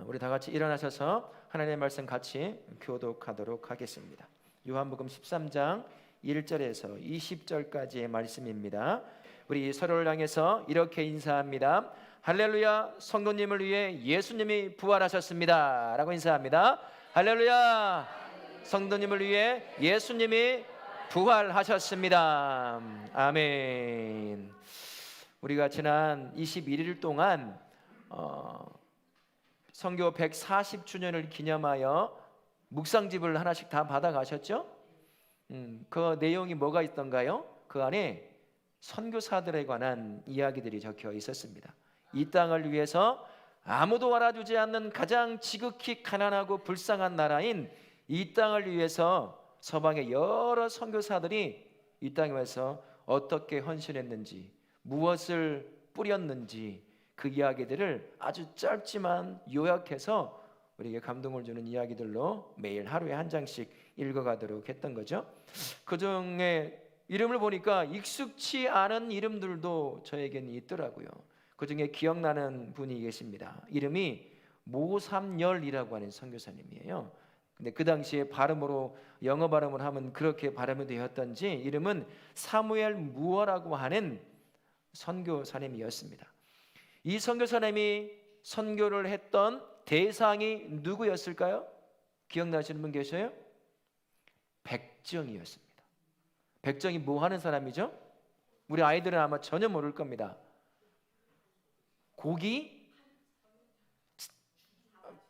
우리 다 같이 일어나셔서 하나님의 말씀 같이 교독하도록 하겠습니다. 요한복음 13장 1절에서 20절까지의 말씀입니다. 우리 서로를 향해서 이렇게 인사합니다. 할렐루야, 성도님을 위해 예수님이 부활하셨습니다 라고 인사합니다. 할렐루야, 성도님을 위해 예수님이 부활하셨습니다. 아멘. 우리가 지난 21일 동안 선교 140주년을 기념하여 묵상집을 하나씩 다 받아가셨죠? 그 내용이 뭐가 있던가요? 그 안에 선교사들에 관한 이야기들이 적혀 있었습니다. 이 땅을 위해서 아무도 알아주지 않는 가장 지극히 가난하고 불쌍한 나라인 이 땅을 위해서 서방의 여러 선교사들이 이 땅에 와서 어떻게 헌신했는지, 무엇을 뿌렸는지 그 이야기들을 아주 짧지만 요약해서 우리에게 감동을 주는 이야기들로 매일 하루에 한 장씩 읽어가도록 했던 거죠. 그 중에 이름을 보니까 익숙치 않은 이름들도 저에게는 있더라고요. 그 중에 기억나는 분이 계십니다. 이름이 모삼열이라고 하는 선교사님이에요. 근데 그 당시에 발음으로 영어 발음을 하면 그렇게 발음이 되었던지 이름은 사무엘 무어라고 하는 선교사님이었습니다. 이 선교사님이 선교를 했던 대상이 누구였을까요? 기억나시는 분 계셔요? 백정이었습니다. 백정이 뭐 하는 사람이죠? 우리 아이들은 아마 전혀 모를 겁니다. 고기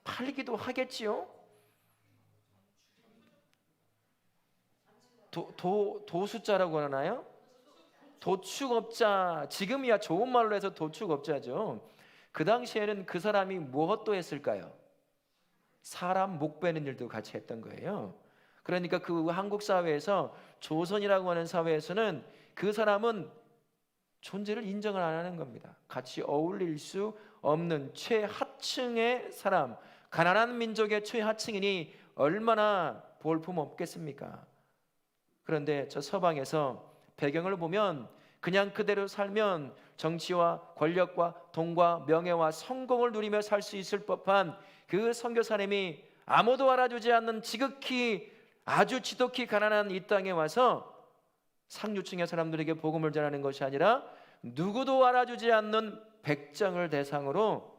팔기도 하겠지요. 도수자라고 하나요? 도축업자. 지금이야 좋은 말로 해서 도축업자죠. 그 당시에는 그 사람이 무엇도 했을까요? 사람 목 베는 일도 같이 했던 거예요. 그러니까 그 한국 사회에서, 조선이라고 하는 사회에서는 그 사람은 존재를 인정을 안 하는 겁니다. 같이 어울릴 수 없는 최하층의 사람, 가난한 민족의 최하층이니 얼마나 볼품 없겠습니까? 그런데 저 서방에서 배경을 보면 그냥 그대로 살면 정치와 권력과 돈과 명예와 성공을 누리며 살 수 있을 법한 그 선교사님이 아무도 알아주지 않는 지극히 아주 지독히 가난한 이 땅에 와서 상류층의 사람들에게 복음을 전하는 것이 아니라 누구도 알아주지 않는 백정을 대상으로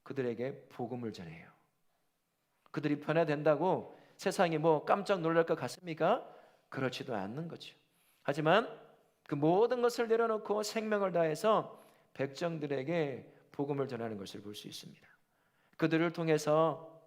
그들에게 복음을 전해요. 그들이 변화된다고 세상이 뭐 깜짝 놀랄 것 같습니까? 그렇지도 않는 거죠. 하지만 그 모든 것을 내려놓고 생명을 다해서 백정들에게 복음을 전하는 것을 볼 수 있습니다. 그들을 통해서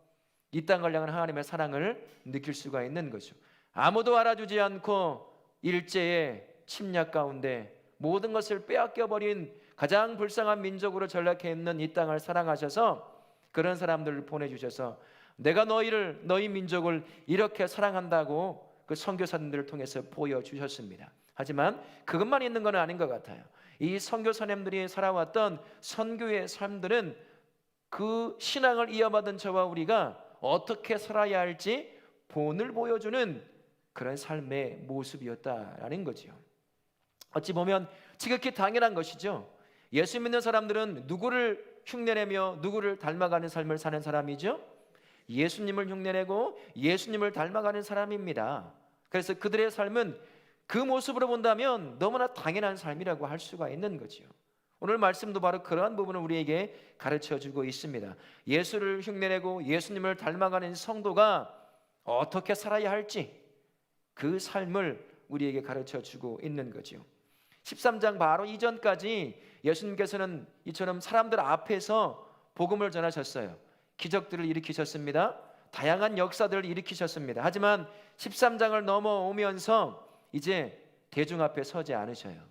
이 땅을 향한 하나님의 사랑을 느낄 수가 있는 거죠. 아무도 알아주지 않고 일제의 침략 가운데 모든 것을 빼앗겨버린 가장 불쌍한 민족으로 전락해 있는 이 땅을 사랑하셔서 그런 사람들을 보내주셔서 내가 너희 민족을 이렇게 사랑한다고 그 선교사님들을 통해서 보여주셨습니다. 하지만 그것만 있는 건 아닌 것 같아요. 이 선교사님들이 살아왔던 선교의 삶들은 그 신앙을 이어받은 저와 우리가 어떻게 살아야 할지 본을 보여주는 그런 삶의 모습이었다라는 거죠. 어찌 보면 지극히 당연한 것이죠. 예수 믿는 사람들은 누구를 흉내내며 누구를 닮아가는 삶을 사는 사람이죠? 예수님을 흉내내고 예수님을 닮아가는 사람입니다. 그래서 그들의 삶은 그 모습으로 본다면 너무나 당연한 삶이라고 할 수가 있는 거죠. 오늘 말씀도 바로 그러한 부분을 우리에게 가르쳐주고 있습니다. 예수를 흉내내고 예수님을 닮아가는 성도가 어떻게 살아야 할지 그 삶을 우리에게 가르쳐주고 있는 거죠. 13장 바로 이전까지 예수님께서는 이처럼 사람들 앞에서 복음을 전하셨어요. 기적들을 일으키셨습니다. 다양한 역사들을 일으키셨습니다. 하지만 13장을 넘어오면서 이제 대중 앞에 서지 않으셔요.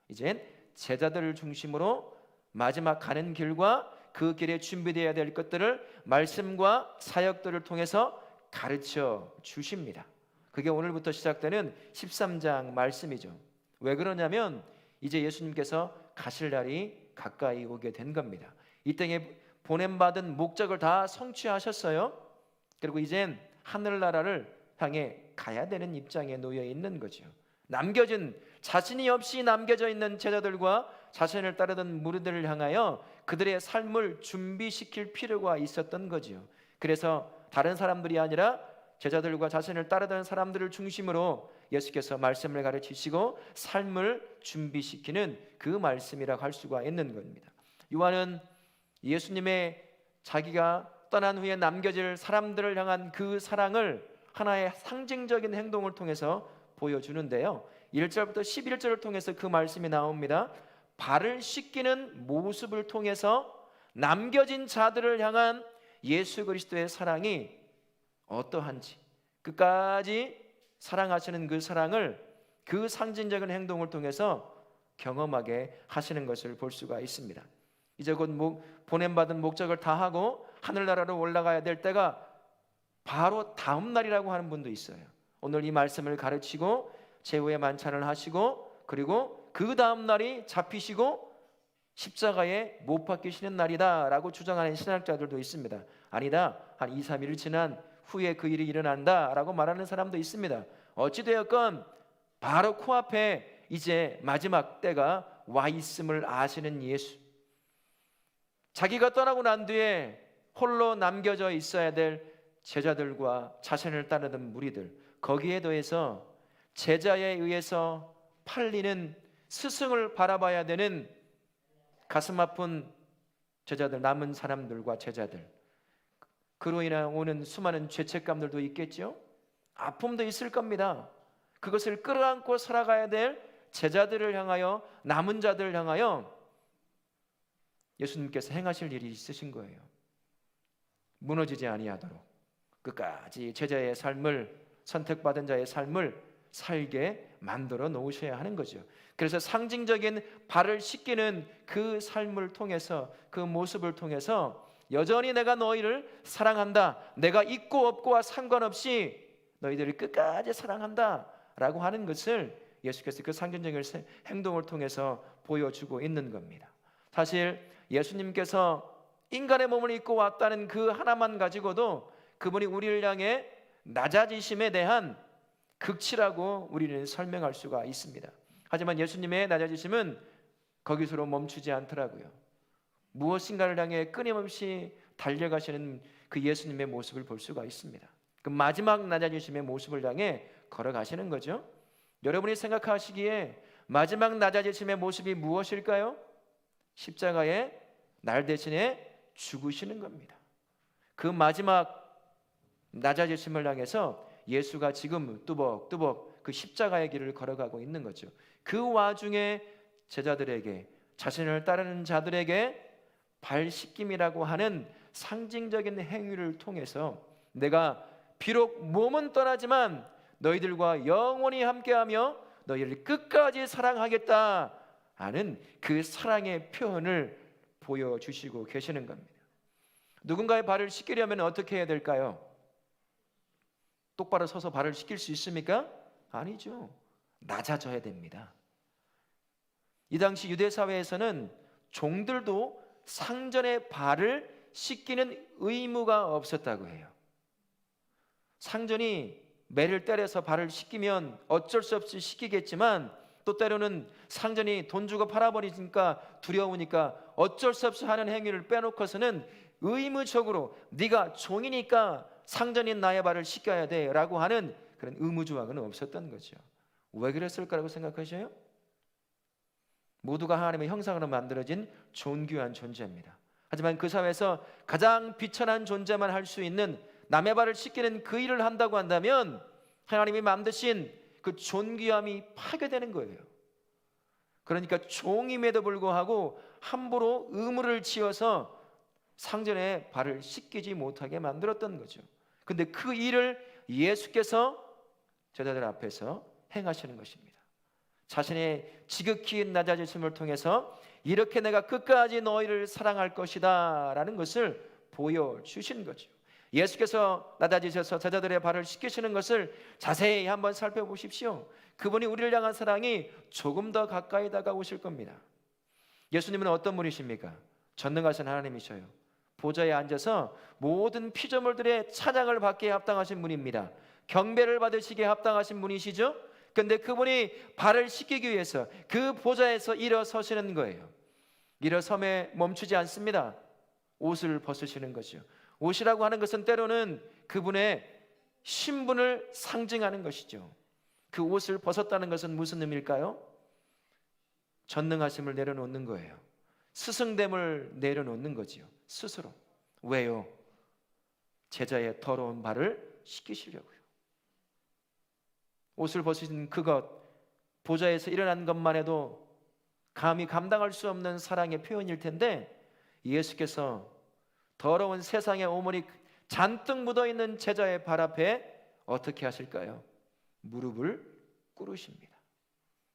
이젠 제자들을 중심으로 마지막 가는 길과 그 길에 준비되어야 될 것들을 말씀과 사역들을 통해서 가르쳐 주십니다. 그게 오늘부터 시작되는 13장 말씀이죠. 왜 그러냐면 이제 예수님께서 가실 날이 가까이 오게 된 겁니다. 이 땅에 보냄받은 목적을 다 성취하셨어요. 그리고 이젠 하늘나라를 향해 가야 되는 입장에 놓여 있는 거죠. 자신이 없이 남겨져 있는 제자들과 자신을 따르던 무리들을 향하여 그들의 삶을 준비시킬 필요가 있었던 거지요. 그래서 다른 사람들이 아니라 제자들과 자신을 따르던 사람들을 중심으로 예수께서 말씀을 가르치시고 삶을 준비시키는 그 말씀이라고 할 수가 있는 겁니다. 요한은 예수님의 자기가 떠난 후에 남겨질 사람들을 향한 그 사랑을 하나의 상징적인 행동을 통해서 보여주는데요, 1절부터 11절을 통해서 그 말씀이 나옵니다. 발을 씻기는 모습을 통해서 남겨진 자들을 향한 예수 그리스도의 사랑이 어떠한지, 끝까지 사랑하시는 그 사랑을 그 상징적인 행동을 통해서 경험하게 하시는 것을 볼 수가 있습니다. 이제 곧 보냄받은 목적을 다하고 하늘나라로 올라가야 될 때가 바로 다음 날이라고 하는 분도 있어요. 오늘 이 말씀을 가르치고 제후의 만찬을 하시고 그리고 그 다음 날이 잡히시고 십자가에 못 박히시는 날이다 라고 주장하는 신학자들도 있습니다. 아니다, 한 2, 3일 지난 후에 그 일이 일어난다 라고 말하는 사람도 있습니다. 어찌되었건 바로 코앞에 이제 마지막 때가 와 있음을 아시는 예수, 자기가 떠나고 난 뒤에 홀로 남겨져 있어야 될 제자들과 자신을 따르던 무리들, 거기에 더해서 제자에 의해서 팔리는 스승을 바라봐야 되는 가슴 아픈 제자들, 남은 사람들과 제자들, 그로 인해 오는 수많은 죄책감들도 있겠죠. 아픔도 있을 겁니다. 그것을 끌어안고 살아가야 될 제자들을 향하여, 남은 자들을 향하여 예수님께서 행하실 일이 있으신 거예요. 무너지지 아니하도록 끝까지 제자의 삶을, 선택받은 자의 삶을 살게 만들어 놓으셔야 하는 거죠. 그래서 상징적인 발을 씻기는 그 삶을 통해서, 그 모습을 통해서 여전히 내가 너희를 사랑한다, 내가 있고 없고와 상관없이 너희들을 끝까지 사랑한다 라고 하는 것을 예수께서 그 상징적인 행동을 통해서 보여주고 있는 겁니다. 사실 예수님께서 인간의 몸을 입고 왔다는 그 하나만 가지고도 그분이 우리를 향해 낮아지심에 대한 극치라고 우리는 설명할 수가 있습니다. 하지만 예수님의 낮아지심은 거기서로 멈추지 않더라고요. 무엇인가를 향해 끊임없이 달려가시는 그 예수님의 모습을 볼 수가 있습니다. 그 마지막 낮아지심의 모습을 향해 걸어가시는 거죠. 여러분이 생각하시기에 마지막 낮아지심의 모습이 무엇일까요? 십자가에 날 대신에 죽으시는 겁니다. 그 마지막 낮아지심을 향해서 예수가 지금 뚜벅뚜벅 그 십자가의 길을 걸어가고 있는 거죠. 그 와중에 제자들에게, 자신을 따르는 자들에게 발 씻김이라고 하는 상징적인 행위를 통해서 내가 비록 몸은 떠나지만 너희들과 영원히 함께하며 너희를 끝까지 사랑하겠다 하는 그 사랑의 표현을 보여주시고 계시는 겁니다. 누군가의 발을 씻기려면 어떻게 해야 될까요? 똑바로 서서 발을 씻길 수 있습니까? 아니죠. 낮아져야 됩니다. 이 당시 유대 사회에서는 종들도 상전의 발을 씻기는 의무가 없었다고 해요. 상전이 매를 때려서 발을 씻기면 어쩔 수 없이 씻기겠지만, 또 때로는 상전이 돈 주고 팔아버리니까 두려우니까 어쩔 수 없이 하는 행위를 빼놓고서는 의무적으로 네가 종이니까 상전인 나의 발을 씻겨야 돼 라고 하는 그런 의무조항은 없었던 거죠. 왜 그랬을 거라고 생각하셔요? 모두가 하나님의 형상으로 만들어진 존귀한 존재입니다. 하지만 그 사회에서 가장 비천한 존재만 할 수 있는 남의 발을 씻기는 그 일을 한다고 한다면 하나님이 만드신 그 존귀함이 파괴되는 거예요. 그러니까 종임에도 불구하고 함부로 의무를 지어서 상전의 발을 씻기지 못하게 만들었던 거죠. 근데 그 일을 예수께서 제자들 앞에서 행하시는 것입니다. 자신의 지극히 낮아지심을 통해서 이렇게 내가 끝까지 너희를 사랑할 것이다 라는 것을 보여주신 거죠. 예수께서 낮아지셔서 제자들의 발을 씻기시는 것을 자세히 한번 살펴보십시오. 그분이 우리를 향한 사랑이 조금 더 가까이 다가오실 겁니다. 예수님은 어떤 분이십니까? 전능하신 하나님이셔요. 보좌에 앉아서 모든 피조물들의 찬양을 받기에 합당하신 분입니다. 경배를 받으시기에 합당하신 분이시죠. 그런데 그분이 발을 씻기기 위해서 그 보좌에서 일어서시는 거예요. 일어섬에 멈추지 않습니다. 옷을 벗으시는 거죠. 옷이라고 하는 것은 때로는 그분의 신분을 상징하는 것이죠. 그 옷을 벗었다는 것은 무슨 의미일까요? 전능하심을 내려놓는 거예요. 스승됨을 내려놓는 거지요. 스스로. 왜요? 제자의 더러운 발을 씻기시려고요. 옷을 벗으신 그것, 보좌에서 일어난 것만 해도 감히 감당할 수 없는 사랑의 표현일 텐데, 예수께서 더러운 세상의 오물이 잔뜩 묻어있는 제자의 발 앞에 어떻게 하실까요? 무릎을 꿇으십니다.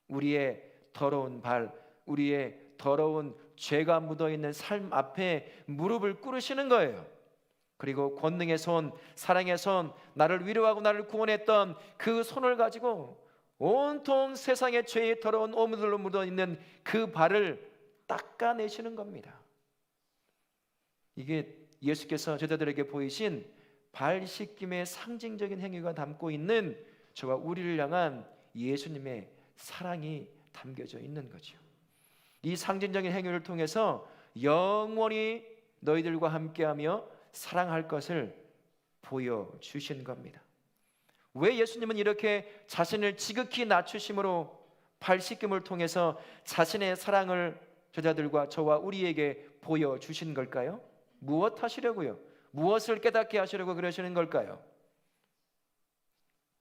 우리의 더러운 발, 우리의 더러운 죄가 묻어있는 삶 앞에 무릎을 꿇으시는 거예요. 그리고 권능의 손, 사랑의 손, 나를 위로하고 나를 구원했던 그 손을 가지고 온통 세상의 죄의 더러운 오물들로 묻어있는 그 발을 닦아내시는 겁니다. 이게 예수께서 제자들에게 보이신 발 씻김의 상징적인 행위가 담고 있는 저와 우리를 향한 예수님의 사랑이 담겨져 있는 거죠. 이 상징적인 행위를 통해서 영원히 너희들과 함께하며 사랑할 것을 보여주신 겁니다. 왜 예수님은 이렇게 자신을 지극히 낮추심으로 발 씻김을 통해서 자신의 사랑을 제자들과 저와 우리에게 보여주신 걸까요? 무엇 하시려고요? 무엇을 깨닫게 하시려고 그러시는 걸까요?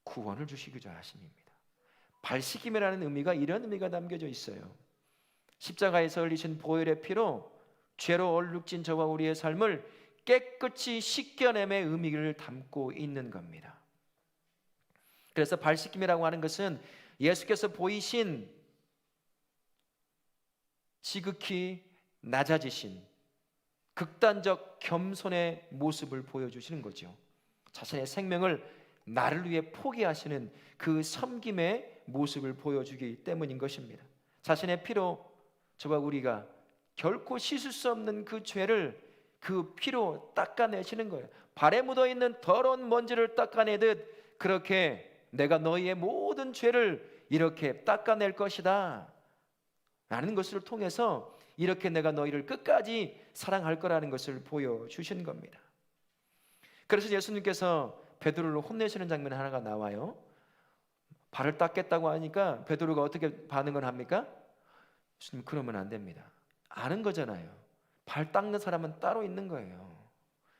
구원을 주시고자 하심입니다. 발 씻김이라는 의미가 이런 의미가 담겨져 있어요. 십자가에서 흘리신 보혈의 피로 죄로 얼룩진 저와 우리의 삶을 깨끗이 씻겨냄의 의미를 담고 있는 겁니다. 그래서 발 씻김이라고 하는 것은 예수께서 보이신 지극히 낮아지신 극단적 겸손의 모습을 보여주시는 거죠. 자신의 생명을 나를 위해 포기하시는 그 섬김의 모습을 보여주기 때문인 것입니다. 자신의 피로 저와 우리가 결코 씻을 수 없는 그 죄를 그 피로 닦아내시는 거예요. 발에 묻어있는 더러운 먼지를 닦아내듯 그렇게 내가 너희의 모든 죄를 이렇게 닦아낼 것이다 라는 것을 통해서 이렇게 내가 너희를 끝까지 사랑할 거라는 것을 보여주신 겁니다. 그래서 예수님께서 베드로를 혼내시는 장면 하나가 나와요. 발을 닦겠다고 하니까 베드로가 어떻게 반응을 합니까? 예수님, 그러면 안 됩니다. 아는 거잖아요. 발 닦는 사람은 따로 있는 거예요.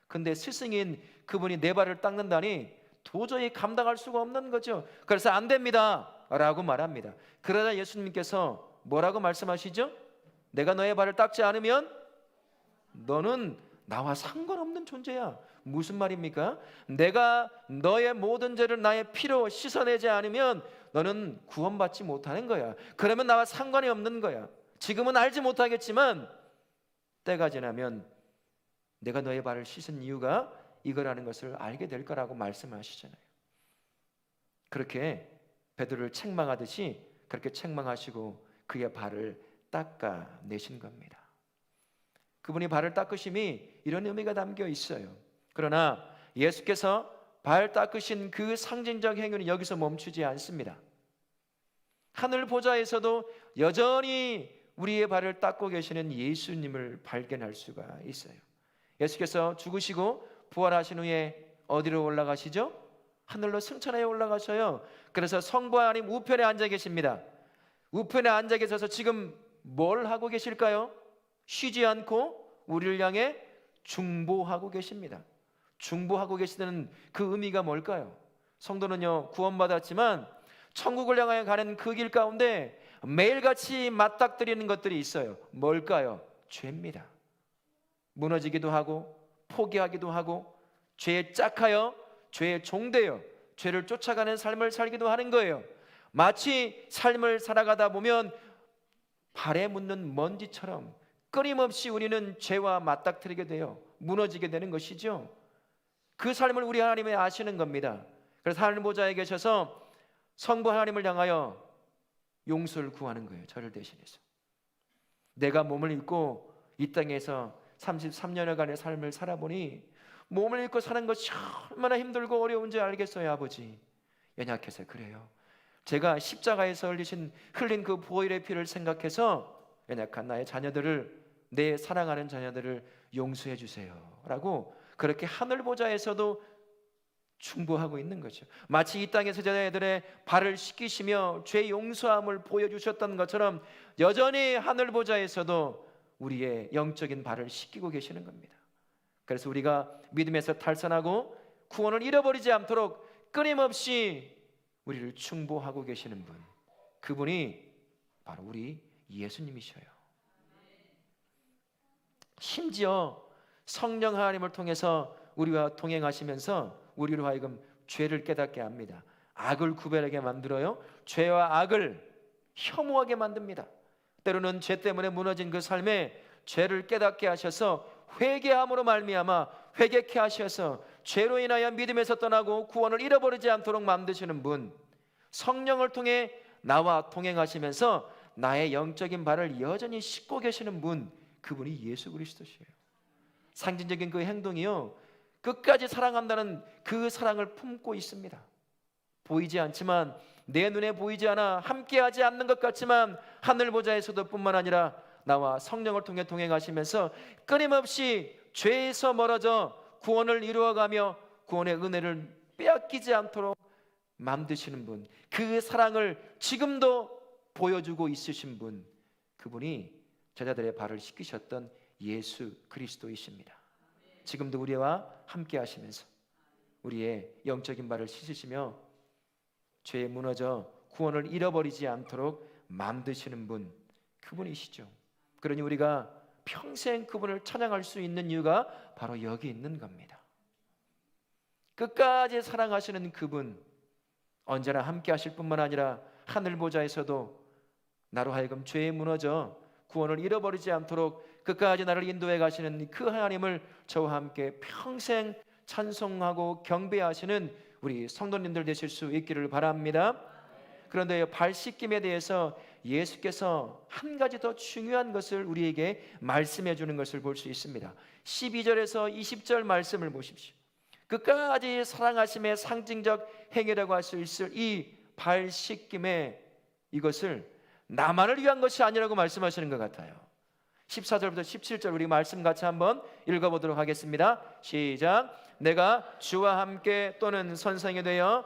근데 스승인 그분이 내 발을 닦는다니 도저히 감당할 수가 없는 거죠. 그래서 안 됩니다 라고 말합니다. 그러자 예수님께서 뭐라고 말씀하시죠? 내가 너의 발을 닦지 않으면 너는 나와 상관없는 존재야. 무슨 말입니까? 내가 너의 모든 죄를 나의 피로 씻어내지 않으면 너는 구원받지 못하는 거야. 그러면 나와 상관이 없는 거야. 지금은 알지 못하겠지만 때가 지나면 내가 너의 발을 씻은 이유가 이거라는 것을 알게 될 거라고 말씀하시잖아요. 그렇게 베드로를 책망하듯이 그렇게 책망하시고 그의 발을 닦아내신 겁니다. 그분이 발을 닦으심이 이런 의미가 담겨 있어요. 그러나 예수께서 발 닦으신 그 상징적 행위는 여기서 멈추지 않습니다. 하늘 보좌에서도 여전히 우리의 발을 닦고 계시는 예수님을 발견할 수가 있어요. 예수께서 죽으시고 부활하신 후에 어디로 올라가시죠? 하늘로 승천하여 올라가셔요. 그래서 성부 하나님 우편에 앉아 계십니다. 우편에 앉아 계셔서 지금 뭘 하고 계실까요? 쉬지 않고 우리를 향해 중보하고 계십니다. 중보하고 계시다는 그 의미가 뭘까요? 성도는요, 구원받았지만 천국을 향하여 가는 그 길 가운데 매일같이 맞닥뜨리는 것들이 있어요. 뭘까요? 죄입니다. 무너지기도 하고 포기하기도 하고 죄에 짝하여 죄에 종되어 죄를 쫓아가는 삶을 살기도 하는 거예요. 마치 삶을 살아가다 보면 발에 묻는 먼지처럼 끊임없이 우리는 죄와 맞닥뜨리게 돼요. 무너지게 되는 것이죠. 그 삶을 우리 하나님이 아시는 겁니다. 그래서 하늘 보좌에 계셔서 성부 하나님을 향하여 용서를 구하는 거예요. 저를 대신해서. 내가 몸을 입고 이 땅에서 33년여간의 삶을 살아보니 몸을 입고 사는 것이 얼마나 힘들고 어려운지 알겠어요. 아버지, 연약해서 그래요. 제가 십자가에서 흘린 그 보혈의 피를 생각해서 연약한 나의 자녀들을 내 사랑하는 자녀들을 용서해 주세요 라고 그렇게 하늘 보좌에서도 충고하고 있는 거죠. 마치 이 땅에서 자녀들의 발을 씻기시며 죄 용서함을 보여주셨던 것처럼 여전히 하늘 보좌에서도 우리의 영적인 발을 씻기고 계시는 겁니다. 그래서 우리가 믿음에서 탈선하고 구원을 잃어버리지 않도록 끊임없이 우리를 충보하고 계시는 분, 그분이 바로 우리 예수님이셔요. 심지어 성령 하나님을 통해서 우리와 동행하시면서 우리로 하여금 죄를 깨닫게 합니다. 악을 구별하게 만들어요. 죄와 악을 혐오하게 만듭니다. 때로는 죄 때문에 무너진 그 삶에 죄를 깨닫게 하셔서 회개함으로 말미암아 회개케 하셔서 죄로 인하여 믿음에서 떠나고 구원을 잃어버리지 않도록 만드시는 분, 성령을 통해 나와 동행하시면서 나의 영적인 발을 여전히 씻고 계시는 분, 그분이 예수 그리스도시에요. 상징적인 그 행동이요, 끝까지 사랑한다는 그 사랑을 품고 있습니다. 보이지 않지만, 내 눈에 보이지 않아 함께하지 않는 것 같지만 하늘 보좌에서도 뿐만 아니라 나와 성령을 통해 동행하시면서 끊임없이 죄에서 멀어져 구원을 이루어가며 구원의 은혜를 빼앗기지 않도록 만드시는 분, 그 사랑을 지금도 보여주고 있으신 분, 그분이 제자들의 발을 씻기셨던 예수 그리스도이십니다. 지금도 우리와 함께 하시면서 우리의 영적인 발을 씻으시며 죄에 무너져 구원을 잃어버리지 않도록 만드시는 분, 그분이시죠. 그러니 우리가 평생 그분을 찬양할 수 있는 이유가 바로 여기 있는 겁니다. 끝까지 사랑하시는 그분, 언제나 함께 하실 뿐만 아니라 하늘 보좌에서도 나로 하여금 죄에 무너져 구원을 잃어버리지 않도록 끝까지 나를 인도해 가시는 그 하나님을 저와 함께 평생 찬송하고 경배하시는 우리 성도님들 되실 수 있기를 바랍니다. 그런데 발 씻김에 대해서 예수께서 한 가지 더 중요한 것을 우리에게 말씀해 주는 것을 볼 수 있습니다. 12절에서 20절 말씀을 보십시오. 끝까지 사랑하심의 상징적 행위라고 할 수 있을 이 발 씻김에 이것을 나만을 위한 것이 아니라고 말씀하시는 것 같아요. 14절부터 17절 우리 말씀 같이 한번 읽어보도록 하겠습니다. 시작. 내가 주와 함께 또는 선생이 되어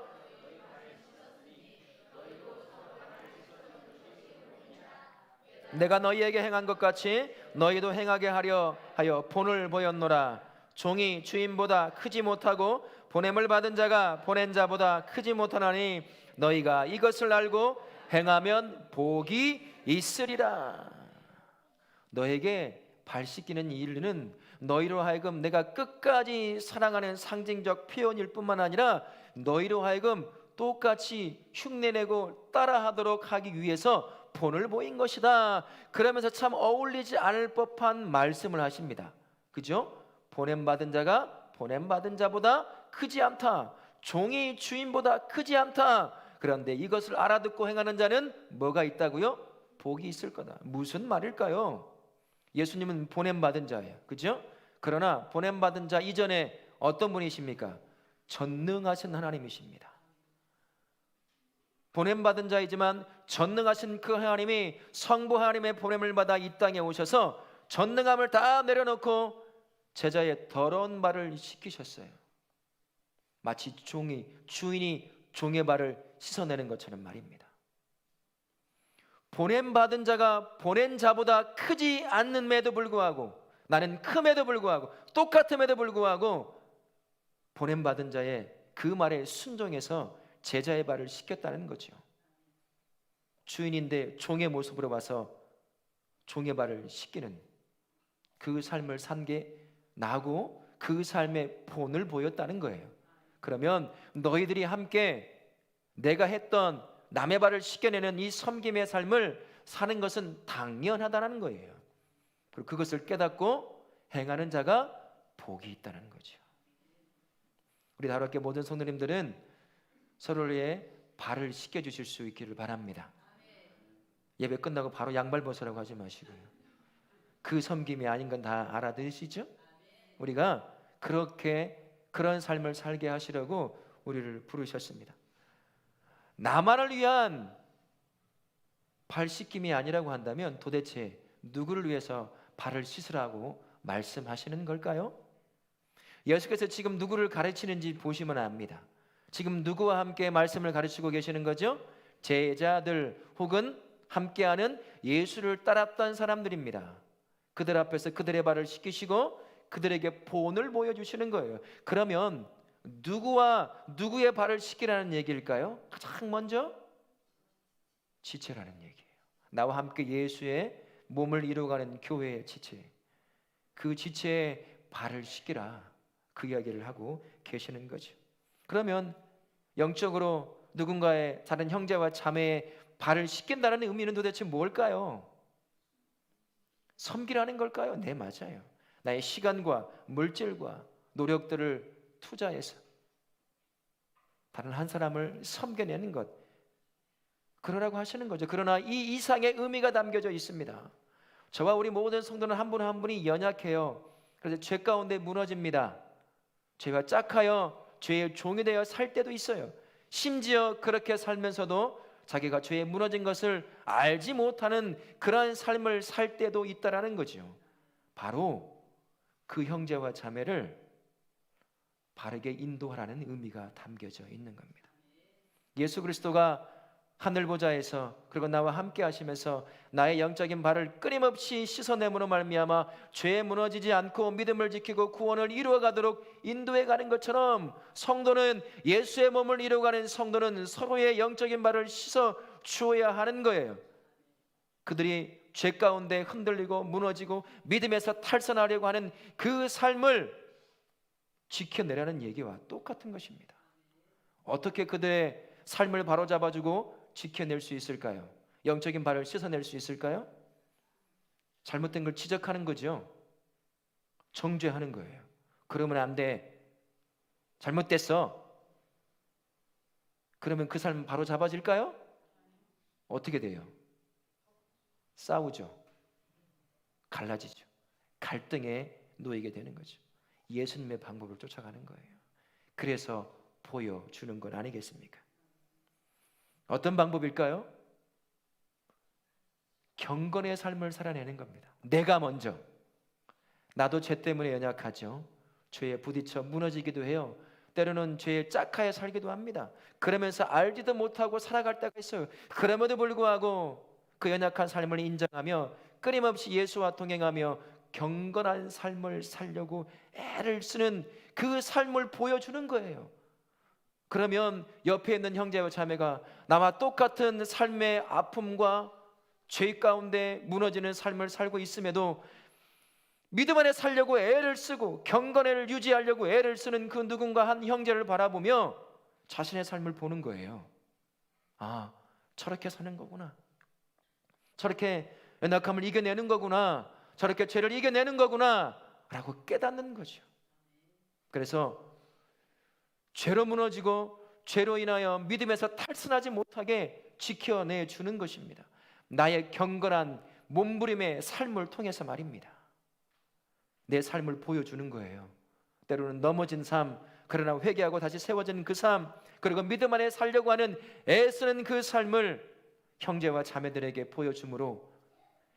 내가 너희에게 행한 것 같이 너희도 행하게 하려 하여 본을 보였노라. 종이 주인보다 크지 못하고 보냄을 받은 자가 보낸 자보다 크지 못하나니 너희가 이것을 알고 행하면 복이 있으리라. 너에게 발 씻기는 이 일은 너희로 하여금 내가 끝까지 사랑하는 상징적 표현일 뿐만 아니라 너희로 하여금 똑같이 흉내내고 따라하도록 하기 위해서 본을 보인 것이다. 그러면서 참 어울리지 않을 법한 말씀을 하십니다. 그죠? 보냄받은 자가 보냄받은 자보다 크지 않다. 종이 주인보다 크지 않다. 그런데 이것을 알아듣고 행하는 자는 뭐가 있다고요? 복이 있을 거다. 무슨 말일까요? 예수님은 보냄받은 자예요. 그죠? 그러나 보냄받은 자 이전에 어떤 분이십니까? 전능하신 하나님이십니다. 보냄받은 자이지만 전능하신 그 하나님이 성부 하나님의 보냄을 받아 이 땅에 오셔서 전능함을 다 내려놓고 제자의 더러운 발을 씻기셨어요. 마치 주인이 종의 발을 씻어내는 것처럼 말입니다. 보냄받은 자가 보낸 자보다 크지 않음에도 불구하고, 나는 큼에도 불구하고, 똑같음에도 불구하고 보냄받은 자의 그 말에 순종해서 제자의 발을 씻겼다는 거죠. 주인인데 종의 모습으로 와서 종의 발을 씻기는 그 삶을 산 게 나고 그 삶의 본을 보였다는 거예요. 그러면 너희들이 함께 내가 했던 남의 발을 씻겨내는 이 섬김의 삶을 사는 것은 당연하다는 거예요. 그리고 그것을 깨닫고 행하는 자가 복이 있다는 거죠. 우리 다락교 모든 성도님들은 서로의 발을 씻겨주실 수 있기를 바랍니다. 예배 끝나고 바로 양발 벗으라고 하지 마시고요. 그 섬김이 아닌 건 다 알아들으시죠? 우리가 그런 삶을 살게 하시려고 우리를 부르셨습니다. 나만을 위한 발 씻김이 아니라고 한다면 도대체 누구를 위해서 발을 씻으라고 말씀하시는 걸까요? 예수께서 지금 누구를 가르치는지 보시면 압니다. 지금 누구와 함께 말씀을 가르치고 계시는 거죠? 제자들 혹은 함께하는 예수를 따랐던 사람들입니다. 그들 앞에서 그들의 발을 씻기시고 그들에게 본을 보여주시는 거예요. 그러면 누구와 누구의 발을 씻기라는 얘기일까요? 가장 먼저 지체라는 얘기예요. 나와 함께 예수의 몸을 이루어가는 교회의 지체, 그 지체의 발을 씻기라, 그 이야기를 하고 계시는 거죠. 그러면 영적으로 누군가의 다른 형제와 자매의 발을 씻긴다는 의미는 도대체 뭘까요? 섬기라는 걸까요? 네, 맞아요. 나의 시간과 물질과 노력들을 투자해서 다른 한 사람을 섬겨내는 것, 그러라고 하시는 거죠. 그러나 이 이상의 의미가 담겨져 있습니다. 저와 우리 모든 성도는 한 분 한 분이 연약해요. 그래서 죄 가운데 무너집니다. 죄가 짝하여 죄의 종이 되어 살 때도 있어요. 심지어 그렇게 살면서도 자기가 죄에 무너진 것을 알지 못하는 그러한 삶을 살 때도 있다라는 거죠. 바로 그 형제와 자매를 바르게 인도하라는 의미가 담겨져 있는 겁니다. 예수 그리스도가 하늘 보좌에서 그리고 나와 함께 하시면서 나의 영적인 발을 끊임없이 씻어내므로 말미암아 죄에 무너지지 않고 믿음을 지키고 구원을 이루어가도록 인도해 가는 것처럼 성도는, 예수의 몸을 이루어가는 성도는 서로의 영적인 발을 씻어 주어야 하는 거예요. 그들이 죄 가운데 흔들리고 무너지고 믿음에서 탈선하려고 하는 그 삶을 지켜내라는 얘기와 똑같은 것입니다. 어떻게 그들의 삶을 바로잡아주고 지켜낼 수 있을까요? 영적인 발을 씻어낼 수 있을까요? 잘못된 걸 지적하는 거죠. 정죄하는 거예요. 그러면 안 돼. 잘못됐어. 그러면 그 삶 바로 잡아질까요? 어떻게 돼요? 싸우죠. 갈라지죠. 갈등에 놓이게 되는 거죠. 예수님의 방법을 쫓아가는 거예요. 그래서 보여주는 건 아니겠습니까? 어떤 방법일까요? 경건의 삶을 살아내는 겁니다. 내가 먼저. 나도 죄 때문에 연약하죠. 죄에 부딪혀 무너지기도 해요. 때로는 죄에 짝하여 살기도 합니다. 그러면서 알지도 못하고 살아갈 때가 있어요. 그럼에도 불구하고 그 연약한 삶을 인정하며 끊임없이 예수와 동행하며 경건한 삶을 살려고 애를 쓰는 그 삶을 보여주는 거예요. 그러면 옆에 있는 형제와 자매가 나와 똑같은 삶의 아픔과 죄 가운데 무너지는 삶을 살고 있음에도 믿음 안에 살려고 애를 쓰고 경건을 유지하려고 애를 쓰는 그 누군가 한 형제를 바라보며 자신의 삶을 보는 거예요. 아, 저렇게 사는 거구나. 저렇게 연약함을 이겨내는 거구나. 저렇게 죄를 이겨내는 거구나 라고 깨닫는 거죠. 그래서 죄로 무너지고 죄로 인하여 믿음에서 탈선하지 못하게 지켜내 주는 것입니다. 나의 경건한 몸부림의 삶을 통해서 말입니다. 내 삶을 보여주는 거예요. 때로는 넘어진 삶, 그러나 회개하고 다시 세워진 그 삶, 그리고 믿음 안에 살려고 하는 애쓰는 그 삶을 형제와 자매들에게 보여주므로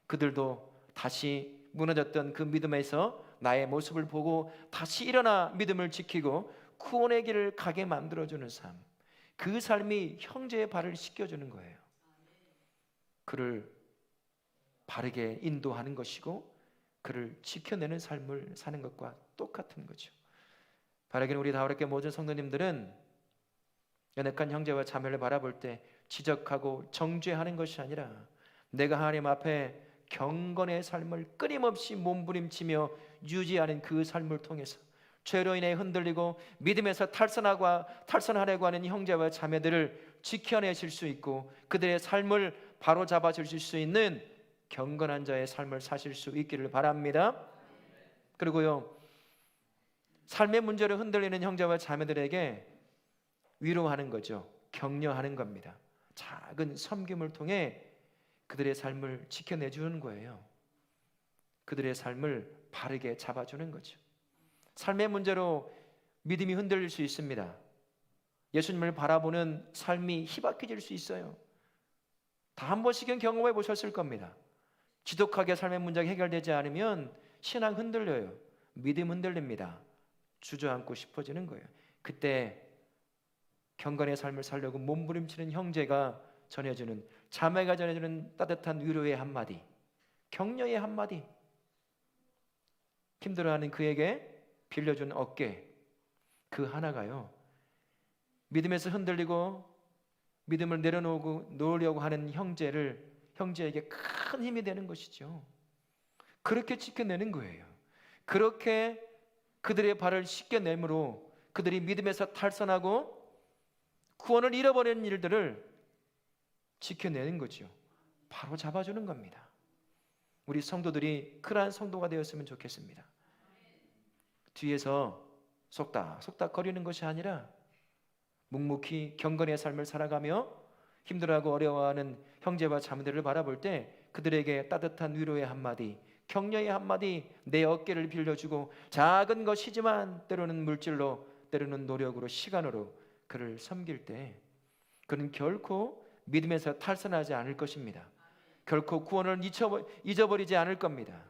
그들도 다시 무너졌던 그 믿음에서 나의 모습을 보고 다시 일어나 믿음을 지키고 구원의 길을 가게 만들어주는 삶, 그 삶이 형제의 발을 씻겨주는 거예요. 그를 바르게 인도하는 것이고 그를 지켜내는 삶을 사는 것과 똑같은 거죠. 바라기는 우리 다우르교회 모든 성도님들은 연약한 형제와 자매를 바라볼 때 지적하고 정죄하는 것이 아니라 내가 하나님 앞에 경건의 삶을 끊임없이 몸부림치며 유지하는 그 삶을 통해서 죄로 인해 흔들리고 믿음에서 탈선하려고 하는 형제와 자매들을 지켜내실 수 있고 그들의 삶을 바로잡아 주실 수 있는 경건한 자의 삶을 사실 수 있기를 바랍니다. 그리고요, 삶의 문제로 흔들리는 형제와 자매들에게 위로하는 거죠. 격려하는 겁니다. 작은 섬김을 통해 그들의 삶을 지켜내주는 거예요. 그들의 삶을 바르게 잡아주는 거죠. 삶의 문제로 믿음이 흔들릴 수 있습니다. 예수님을 바라보는 삶이 희박해질 수 있어요. 다 한 번씩은 경험해 보셨을 겁니다. 지독하게 삶의 문제가 해결되지 않으면 신앙 흔들려요. 믿음 흔들립니다. 주저앉고 싶어지는 거예요. 그때 경건의 삶을 살려고 몸부림치는 형제가 전해주는, 자매가 전해주는 따뜻한 위로의 한마디, 격려의 한마디, 힘들어하는 그에게 빌려준 어깨, 그 하나가요, 믿음에서 흔들리고 믿음을 내려놓으려고 하는 형제에게 큰 힘이 되는 것이죠. 그렇게 지켜내는 거예요. 그렇게 그들의 발을 씻겨내므로 그들이 믿음에서 탈선하고 구원을 잃어버리는 일들을 지켜내는 거죠. 바로 잡아주는 겁니다. 우리 성도들이 그러한 성도가 되었으면 좋겠습니다. 뒤에서 속닥속닥 거리는 것이 아니라 묵묵히 경건의 삶을 살아가며 힘들어하고 어려워하는 형제와 자매들을 바라볼 때 그들에게 따뜻한 위로의 한마디, 격려의 한마디, 내 어깨를 빌려주고 작은 것이지만 때로는 물질로, 때로는 노력으로, 시간으로 그를 섬길 때 그는 결코 믿음에서 탈선하지 않을 것입니다. 결코 구원을 잊어버리지 않을 겁니다.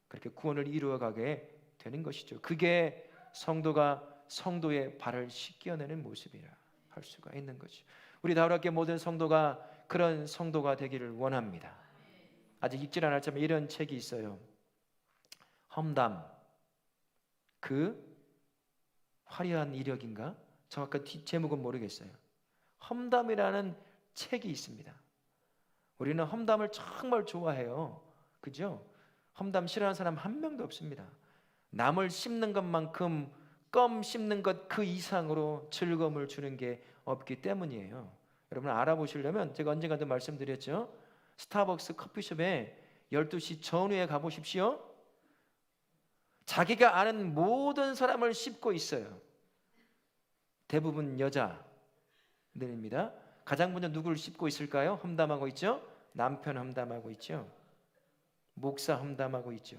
그렇게 구원을 이루어가게 되는 것이죠. 그게 성도가 성도의 발을 씻겨내는 모습이라 할 수가 있는 거죠. 우리 다우락교회 모든 성도가 그런 성도가 되기를 원합니다. 아직 읽질 않았지만 이런 책이 있어요. 험담, 그 화려한 이력인가? 정확한 제목은 모르겠어요. 험담이라는 책이 있습니다. 우리는 험담을 정말 좋아해요. 그죠? 험담 싫어하는 사람 한 명도 없습니다. 남을 씹는 것만큼 껌 씹는 것 그 이상으로 즐거움을 주는 게 없기 때문이에요. 여러분 알아보시려면 제가 언젠가도 말씀드렸죠. 스타벅스 커피숍에 12시 전후에 가보십시오. 자기가 아는 모든 사람을 씹고 있어요. 대부분 여자들입니다. 가장 먼저 누구를 씹고 있을까요? 험담하고 있죠. 남편 험담하고 있죠. 목사 험담하고 있죠.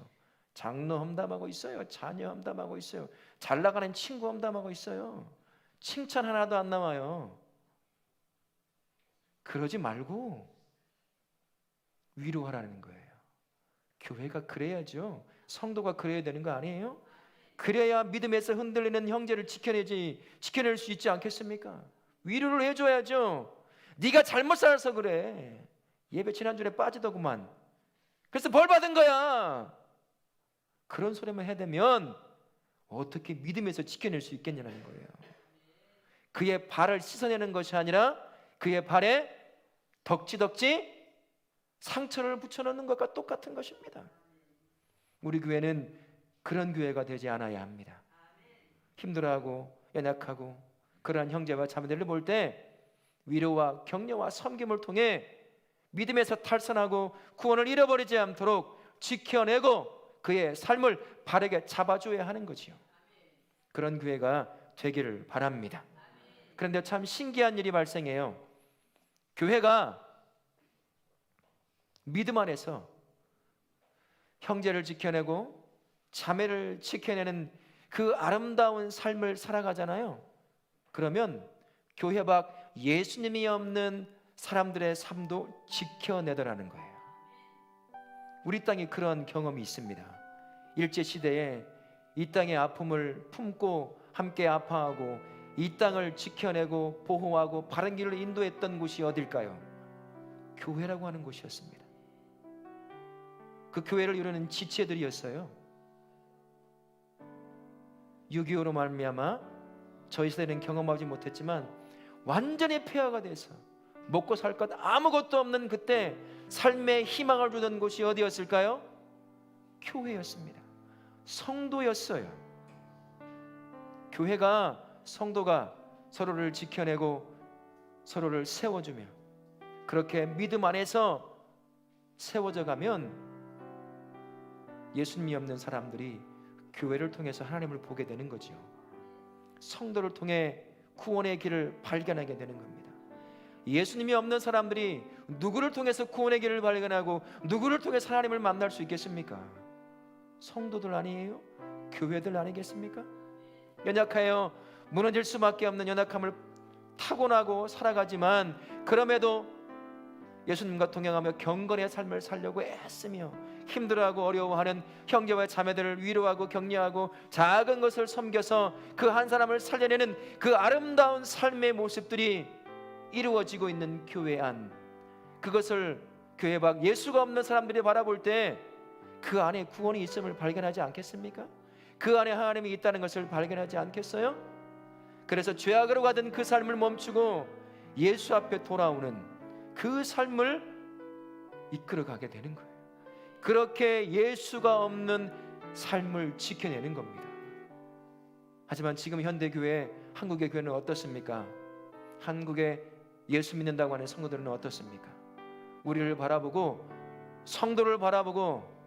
장로 험담하고 있어요. 자녀 험담하고 있어요. 잘 나가는 친구 험담하고 있어요. 칭찬 하나도 안 나와요. 그러지 말고 위로하라는 거예요. 교회가 그래야죠. 성도가 그래야 되는 거 아니에요? 그래야 믿음에서 흔들리는 형제를 지켜낼 수 있지 않겠습니까? 위로를 해줘야죠. 네가 잘못 살아서 그래. 예배 지난주에 빠지더구만. 그래서 벌 받은 거야. 그런 소리만 해대면 어떻게 믿음에서 지켜낼 수 있겠냐는 거예요. 그의 발을 씻어내는 것이 아니라 그의 발에 덕지덕지 상처를 붙여놓는 것과 똑같은 것입니다. 우리 교회는 그런 교회가 되지 않아야 합니다. 힘들어하고 연약하고 그러한 형제와 자매들을 볼 때 위로와 격려와 섬김을 통해 믿음에서 탈선하고 구원을 잃어버리지 않도록 지켜내고 그의 삶을 바르게 잡아줘야 하는 거지요. 그런 교회가 되기를 바랍니다. 그런데 참 신기한 일이 발생해요. 교회가 믿음 안에서 형제를 지켜내고 자매를 지켜내는 그 아름다운 삶을 살아가잖아요. 그러면 교회 밖 예수님이 없는 사람들의 삶도 지켜내더라는 거예요. 우리 땅에 그런 경험이 있습니다. 일제시대에 이 땅의 아픔을 품고 함께 아파하고 이 땅을 지켜내고 보호하고 바른 길로 인도했던 곳이 어딜까요? 교회라고 하는 곳이었습니다. 그 교회를 이루는 지체들이었어요. 6.25로 말미암아 저희 세대는 경험하지 못했지만 완전히 폐허가 돼서 먹고 살 것 아무것도 없는 그때 삶의 희망을 주던 곳이 어디였을까요? 교회였습니다. 성도였어요. 교회가 성도가 서로를 지켜내고 서로를 세워주며 그렇게 믿음 안에서 세워져 가면 예수님이 없는 사람들이 교회를 통해서 하나님을 보게 되는 거죠. 성도를 통해 구원의 길을 발견하게 되는 겁니다. 예수님이 없는 사람들이 누구를 통해서 구원의 길을 발견하고 누구를 통해서 하나님을 만날 수 있겠습니까? 성도들 아니에요? 교회들 아니겠습니까? 연약하여 무너질 수밖에 없는 연약함을 타고나고 살아가지만 그럼에도 예수님과 동행하며 경건의 삶을 살려고 애쓰며 힘들어하고 어려워하는 형제와 자매들을 위로하고 격려하고 작은 것을 섬겨서 그 한 사람을 살려내는 그 아름다운 삶의 모습들이 이루어지고 있는 교회 안, 그것을 교회 밖 예수가 없는 사람들이 바라볼 때 그 안에 구원이 있음을 발견하지 않겠습니까? 그 안에 하나님이 있다는 것을 발견하지 않겠어요? 그래서 죄악으로 가던 그 삶을 멈추고 예수 앞에 돌아오는 그 삶을 이끌어가게 되는 거예요. 그렇게 예수가 없는 삶을 지켜내는 겁니다. 하지만 지금 현대교회, 한국의 교회는 어떻습니까? 한국의 예수 믿는다고 하는 성도들은 어떻습니까? 우리를 바라보고, 성도를 바라보고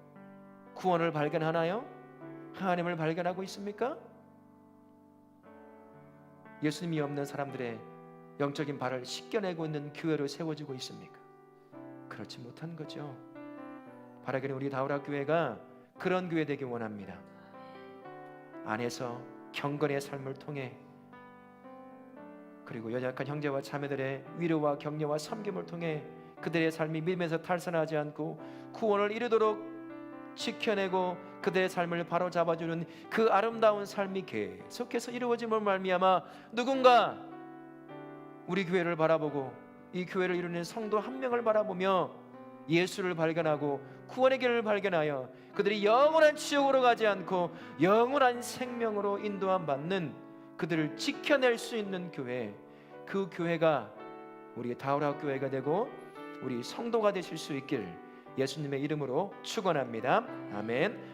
구원을 발견하나요? 하나님을 발견하고 있습니까? 예수님이 없는 사람들의 영적인 발을 씻겨내고 있는 교회로 세워지고 있습니까? 그렇지 못한 거죠. 바라기는 우리 다우라 교회가 그런 교회 되기 원합니다. 안에서 경건의 삶을 통해, 그리고 연약한 형제와 자매들의 위로와 격려와 섬김을 통해 그들의 삶이 믿음에서 탈선하지 않고 구원을 이루도록 지켜내고 그들의 삶을 바로잡아주는 그 아름다운 삶이 계속해서 이루어짐을 말미암아 누군가 우리 교회를 바라보고 이 교회를 이루는 성도 한 명을 바라보며 예수를 발견하고 구원의 길을 발견하여 그들이 영원한 지옥으로 가지 않고 영원한 생명으로 인도함 받는, 그들을 지켜낼 수 있는 교회, 그 교회가 우리 다우라 교회가 되고 우리 성도가 되실 수 있길 예수님의 이름으로 축원합니다. 아멘.